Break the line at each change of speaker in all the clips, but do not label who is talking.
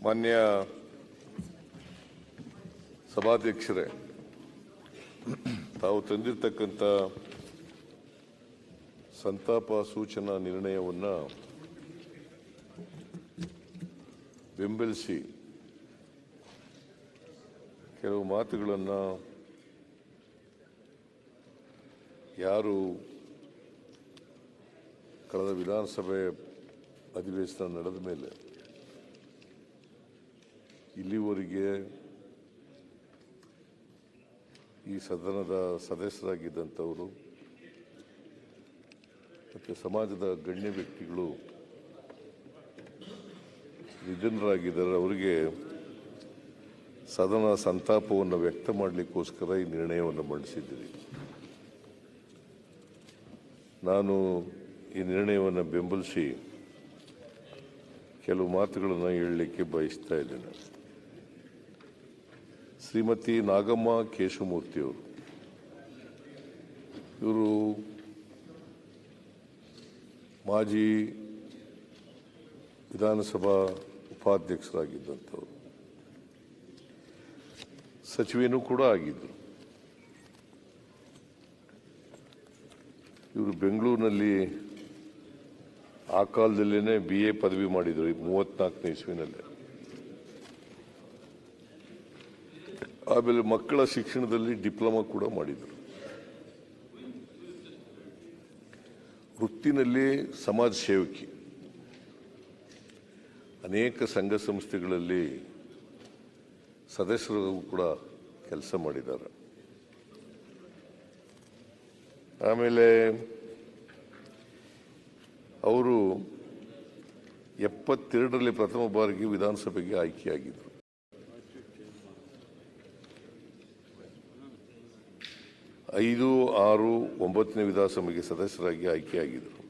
ಮಾನ್ಯ ಸಭಾಧ್ಯಕ್ಷರೇ, ತಾವು ತಂದಿರತಕ್ಕಂಥ ಸಂತಾಪ ಸೂಚನಾ ನಿರ್ಣಯವನ್ನು ಬೆಂಬಲಿಸಿ ಕೆಲವು ಮಾತುಗಳನ್ನು ಯಾರು ಕಳೆದ ವಿಧಾನಸಭೆ ಅಧಿವೇಶನ ನಡೆದ ಮೇಲೆ ಇಲ್ಲಿವರೆಗೆ ಈ ಸದನದ ಸದಸ್ಯರಾಗಿದ್ದಂಥವರು ಮತ್ತು ಸಮಾಜದ ಗಣ್ಯ ವ್ಯಕ್ತಿಗಳು ನಿಧನರಾಗಿದ್ದಾರೆ. ಅವರಿಗೆ ಸದನ ಸಂತಾಪವನ್ನು ವ್ಯಕ್ತ ಮಾಡಲಿಕ್ಕೋಸ್ಕರ ಈ ನಿರ್ಣಯವನ್ನು ಮಂಡಿಸಿದ್ದೀರಿ. ನಾನು ಈ ನಿರ್ಣಯವನ್ನು ಬೆಂಬಲಿಸಿ ಕೆಲವು ಮಾತುಗಳನ್ನು ಹೇಳಲಿಕ್ಕೆ ಬಯಸ್ತಾ ಇದ್ದೇನೆ. ಶ್ರೀಮತಿ ನಾಗಮ್ಮ ಕೇಶವಮೂರ್ತಿಯವರು, ಇವರು ಮಾಜಿ ವಿಧಾನಸಭಾ ಉಪಾಧ್ಯಕ್ಷರಾಗಿದ್ದಂಥವರು, ಸಚಿವೆಯೂ ಕೂಡ ಆಗಿದ್ದರು. ಇವರು ಬೆಂಗಳೂರಿನಲ್ಲಿ ಆ ಕಾಲದಲ್ಲೇ BA ಪದವಿ ಮಾಡಿದರು, 34ನೇ ಇಸ್ವಿನಲ್ಲೇ. ಆಮೇಲೆ ಮಕ್ಕಳ ಶಿಕ್ಷಣದಲ್ಲಿ ಡಿಪ್ಲೊಮಾ ಕೂಡ ಮಾಡಿದರು. ವೃತ್ತಿನಲ್ಲಿ ಸಮಾಜ ಸೇವಕಿ, ಅನೇಕ ಸಂಘ ಸಂಸ್ಥೆಗಳಲ್ಲಿ ಸದಸ್ಯರು ಕೂಡ ಕೆಲಸ ಮಾಡಿದ್ದಾರೆ. ಆಮೇಲೆ ಅವರು 72ರಲ್ಲಿ ಪ್ರಥಮ ಬಾರಿಗೆ ವಿಧಾನಸಭೆಗೆ ಆಯ್ಕೆಯಾಗಿದ್ದರು. ಐದು, 6, 9ನೇ ವಿಧಾನಸಭೆಗೆ ಸದಸ್ಯರಾಗಿ ಆಯ್ಕೆಯಾಗಿದ್ದರು.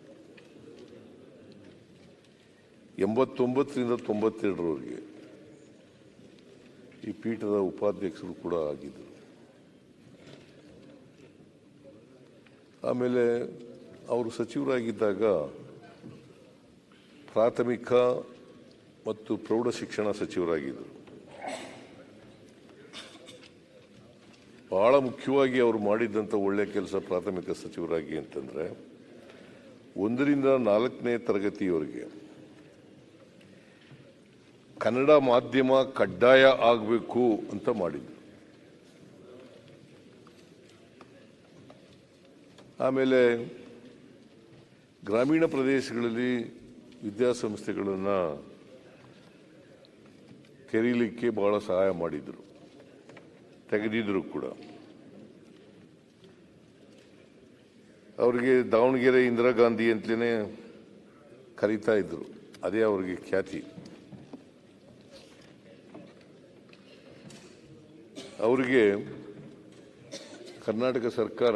89ರಿಂದ 92ರವರೆಗೆ ಈ ಪೀಠದ ಉಪಾಧ್ಯಕ್ಷರು ಕೂಡ ಆಗಿದ್ದರು. ಆಮೇಲೆ ಅವರು ಸಚಿವರಾಗಿದ್ದಾಗ ಪ್ರಾಥಮಿಕ ಮತ್ತು ಪ್ರೌಢ ಶಿಕ್ಷಣ ಸಚಿವರಾಗಿದ್ದರು. ಬಹಳ ಮುಖ್ಯವಾಗಿ ಅವರು ಮಾಡಿದ್ದಂಥ ಒಳ್ಳೆಯ ಕೆಲಸ ಪ್ರಾಥಮಿಕ ಸಚಿವರಾಗಿ ಅಂತಂದರೆ 1ರಿಂದ 4ನೇ ತರಗತಿಯವರೆಗೆ ಕನ್ನಡ ಮಾಧ್ಯಮ ಕಡ್ಡಾಯ ಆಗಬೇಕು ಅಂತ ಮಾಡಿದ್ರು. ಆಮೇಲೆ ಗ್ರಾಮೀಣ ಪ್ರದೇಶಗಳಲ್ಲಿ ವಿದ್ಯಾಸಂಸ್ಥೆಗಳನ್ನು ತೆರೀಲಿಕ್ಕೆ ಬಹಳ ಸಹಾಯ ಮಾಡಿದರು, ತೆಗೆದಿದ್ರು ಕೂಡ. ಅವರಿಗೆ ದಾವಣಗೆರೆ ಇಂದಿರಾ ಗಾಂಧಿ ಅಂತಲೇ ಕರೀತಾ ಇದ್ರು, ಅದೇ ಅವರಿಗೆ ಖ್ಯಾತಿ. ಅವರಿಗೆ ಕರ್ನಾಟಕ ಸರ್ಕಾರ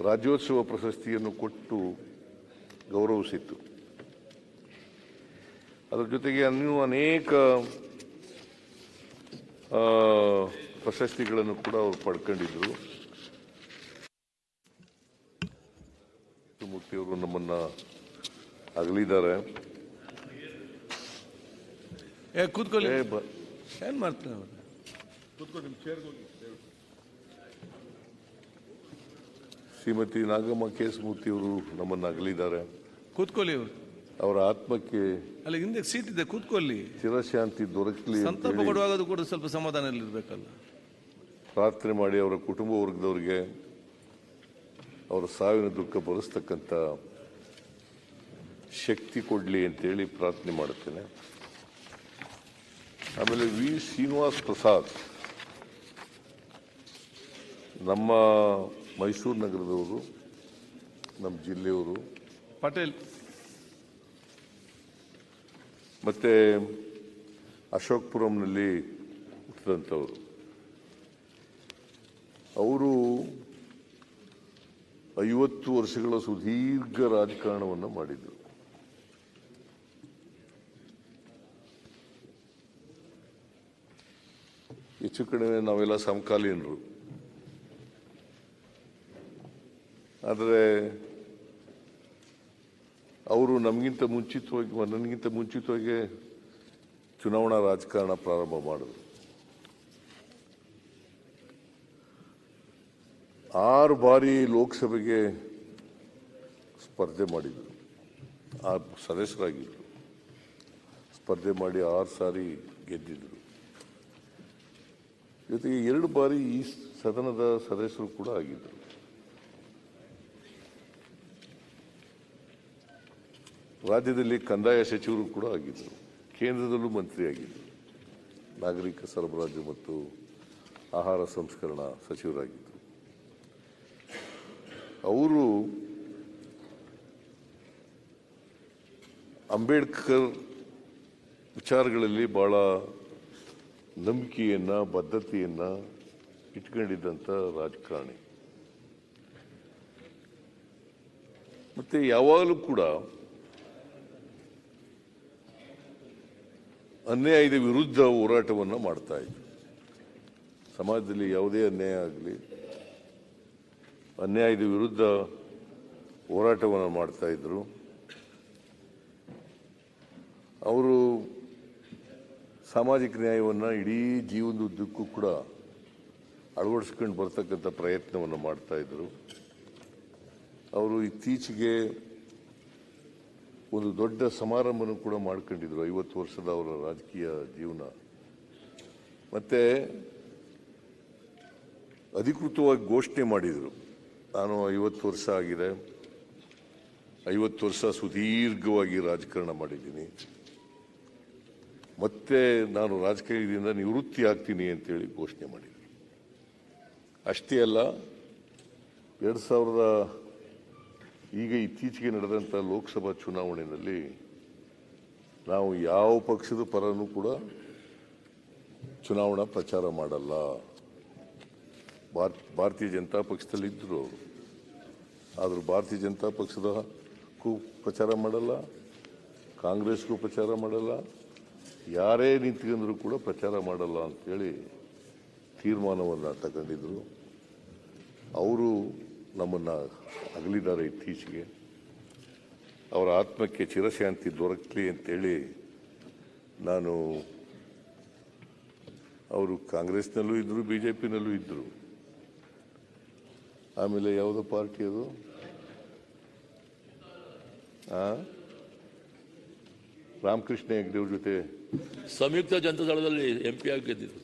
ರಾಜ್ಯೋತ್ಸವ ಪ್ರಶಸ್ತಿಯನ್ನು ಕೊಟ್ಟು ಗೌರವಿಸಿತ್ತು. ಅದರ ಜೊತೆಗೆ ಇನ್ನೂ ಅನೇಕ ಪ್ರಶಸ್ತಿಗಳನ್ನು ಕೂಡ ಅವರು ಪಡ್ಕೊಂಡಿದ್ರು. ಮೂರ್ತಿಯವರು ನಮ್ಮನ್ನ ಅಗಲಿದ್ದಾರೆ.
ಕೂತ್ಕೊಳ್ಳಿ, ಏನ್ ಮಾಡ್ತಾರೆ ಅವರು?
ಶ್ರೀಮತಿ ನಾಗಮ್ಮ ಕೇಶವಮೂರ್ತಿಯವರು ನಮ್ಮನ್ನು ಅಗಲಿದ್ದಾರೆ.
ಕೂತ್ಕೊಳ್ಳಿ. ಅವರು
ಅವರ ಆತ್ಮಕ್ಕೆ
ಅಲ್ಲಿ ಹಿಂದೆ ಸೀಟ್ ಇದೆ, ಕೂತ್ಕೊಳ್ಳಿ.
ಚಿರಶಾಂತಿ ದೊರಕಲಿ
ಸಂತಾಪ ಕೊಡುವಾಗ ಕೂಡ ಸ್ವಲ್ಪ ಸಮಾಧಾನದಲ್ಲಿರ್ಬೇಕಲ್ಲ.
ಪ್ರಾರ್ಥನೆ ಮಾಡಿ ಅವರ ಕುಟುಂಬ ವರ್ಗದವರಿಗೆ ಅವರ ಸಾವಿನ ದುಃಖ ಭರಿಸ್ತಕ್ಕಂಥ ಶಕ್ತಿ ಕೊಡಲಿ ಅಂತೇಳಿ ಪ್ರಾರ್ಥನೆ ಮಾಡುತ್ತೇನೆ. ಆಮೇಲೆ ವಿ ಶ್ರೀನಿವಾಸ್ ಪ್ರಸಾದ್, ನಮ್ಮ ಮೈಸೂರು ನಗರದವರು, ನಮ್ಮ ಜಿಲ್ಲೆಯವರು.
ಪಟೇಲ್
ಮತ್ತೆ ಅಶೋಕ್ಪುರಂನಲ್ಲಿ ಹುಟ್ಟಿದಂಥವರು. ಅವರು 50 ವರ್ಷಗಳ ಸುದೀರ್ಘ ರಾಜಕಾರಣವನ್ನು ಮಾಡಿದರು. ಹೆಚ್ಚು ಕಡಿಮೆ ನಾವೆಲ್ಲ ಸಮಕಾಲೀನರು. ಆದರೆ ಅವರು ನನಗಿಂತ ಮುಂಚಿತವಾಗಿ ಚುನಾವಣಾ ರಾಜಕಾರಣ ಪ್ರಾರಂಭ ಮಾಡಿದ್ರು. 6 ಬಾರಿ ಲೋಕಸಭೆಗೆ ಸ್ಪರ್ಧೆ ಮಾಡಿದ್ರು, ಸದಸ್ಯರಾಗಿದ್ದರು. ಸ್ಪರ್ಧೆ ಮಾಡಿ 6 ಸಾರಿ ಗೆದ್ದಿದ್ರು. ಜೊತೆಗೆ 2 ಬಾರಿ ಈ ಸದನದ ಸದಸ್ಯರು ಕೂಡ ಆಗಿದ್ದರು. ರಾಜ್ಯದಲ್ಲಿ ಕಂದಾಯ ಸಚಿವರು ಕೂಡ ಆಗಿದ್ದರು. ಕೇಂದ್ರದಲ್ಲೂ ಮಂತ್ರಿಯಾಗಿದ್ದರು. ನಾಗರಿಕ ಸರಬರಾಜು ಮತ್ತು ಆಹಾರ ಸಂಸ್ಕರಣಾ ಸಚಿವರಾಗಿದ್ದರು. ಅವರು ಅಂಬೇಡ್ಕರ್ ವಿಚಾರಗಳಲ್ಲಿ ಬಹಳ ನಂಬಿಕೆಯನ್ನ, ಬದ್ಧತೆಯನ್ನ ಇಟ್ಕೊಂಡಿದ್ದಂಥ ರಾಜಕಾರಣಿ. ಮತ್ತೆ ಯಾವಾಗಲೂ ಕೂಡ ಅನ್ಯಾಯದ ವಿರುದ್ಧ ಹೋರಾಟವನ್ನು ಮಾಡ್ತಾ ಇದ್ರು. ಸಮಾಜದಲ್ಲಿ ಯಾವುದೇ ಅನ್ಯಾಯ ಆಗಲಿ, ಅನ್ಯಾಯದ ವಿರುದ್ಧ ಹೋರಾಟವನ್ನು ಮಾಡ್ತಾ ಇದ್ರು. ಅವರು ಸಾಮಾಜಿಕ ನ್ಯಾಯವನ್ನು ಇಡೀ ಜೀವನದುದ್ದಕ್ಕೂ ಕೂಡ ಅಳವಡಿಸ್ಕೊಂಡು ಬರ್ತಕ್ಕಂಥ ಪ್ರಯತ್ನವನ್ನು ಮಾಡ್ತಾ ಇದ್ರು. ಅವರು ಇತ್ತೀಚೆಗೆ ಒಂದು ದೊಡ್ಡ ಸಮಾರಂಭವನ್ನು ಕೂಡ ಮಾಡ್ಕೊಂಡಿದ್ರು. 50 ವರ್ಷದ ಅವರ ರಾಜಕೀಯ ಜೀವನ. ಮತ್ತೆ ಅಧಿಕೃತವಾಗಿ ಘೋಷಣೆ ಮಾಡಿದರು, ನಾನು 50 ವರ್ಷ ಆಗಿದೆ, 50 ವರ್ಷ ಸುದೀರ್ಘವಾಗಿ ರಾಜಕಾರಣ ಮಾಡಿದ್ದೀನಿ, ಮತ್ತೆ ನಾನು ರಾಜಕೀಯದಿಂದ ನಿವೃತ್ತಿ ಆಗ್ತೀನಿ ಅಂತೇಳಿ ಘೋಷಣೆ ಮಾಡಿದರು. ಅಷ್ಟೇ ಅಲ್ಲ, 2000 ಈಗ ಇತ್ತೀಚೆಗೆ ನಡೆದಂಥ ಲೋಕಸಭಾ ಚುನಾವಣೆಯಲ್ಲಿ ನಾವು ಯಾವ ಪಕ್ಷದ ಪರನೂ ಕೂಡ ಚುನಾವಣಾ ಪ್ರಚಾರ ಮಾಡಲ್ಲ. ಭಾರತೀಯ ಜನತಾ ಪಕ್ಷದಲ್ಲಿ ಇದ್ದರು ಅವರು, ಆದರೂ ಭಾರತೀಯ ಜನತಾ ಪಕ್ಷದಕ್ಕೂ ಪ್ರಚಾರ ಮಾಡಲ್ಲ, ಕಾಂಗ್ರೆಸ್ಗೂ ಪ್ರಚಾರ ಮಾಡಲ್ಲ, ಯಾರೇ ನಿಂತ್ಕೊಂಡ್ರೂ ಕೂಡ ಪ್ರಚಾರ ಮಾಡಲ್ಲ ಅಂತೇಳಿ ತೀರ್ಮಾನವನ್ನು ತಗೊಂಡಿದ್ರು. ಅವರು ನಮ್ಮನ್ನು ಅಗಲಿದ್ದಾರೆ ಇತ್ತೀಚೆಗೆ. ಅವರ ಆತ್ಮಕ್ಕೆ ಚಿರಶಾಂತಿ ದೊರಕಲಿ ಅಂತೇಳಿ ನಾನು, ಅವರು ಕಾಂಗ್ರೆಸ್ನಲ್ಲೂ ಇದ್ದರು, BJPನಲ್ಲೂ ಇದ್ದರು. ಆಮೇಲೆ ಯಾವುದೋ ಪಾರ್ಟಿ ಅದು, ರಾಮಕೃಷ್ಣ ಹೆಗಡೆ ಅವ್ರ ಜೊತೆ
ಸಂಯುಕ್ತ ಜನತಾದಳದಲ್ಲಿ MP ಆಗಿ ಗೆದ್ದಿದ್ರು.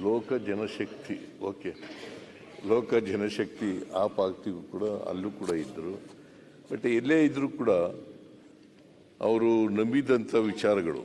ಲೋಕ ಜನಶಕ್ತಿ, ಓಕೆ, ಲೋಕ ಜನಶಕ್ತಿ ಆ ಪಾರ್ಟಿಗೂ ಕೂಡ ಅಲ್ಲೂ ಕೂಡ ಇದ್ದರು. ಬಟ್ ಎಲ್ಲೇ ಇದ್ರೂ ಕೂಡ ಅವರು ನಂಬಿದಂಥ ವಿಚಾರಗಳು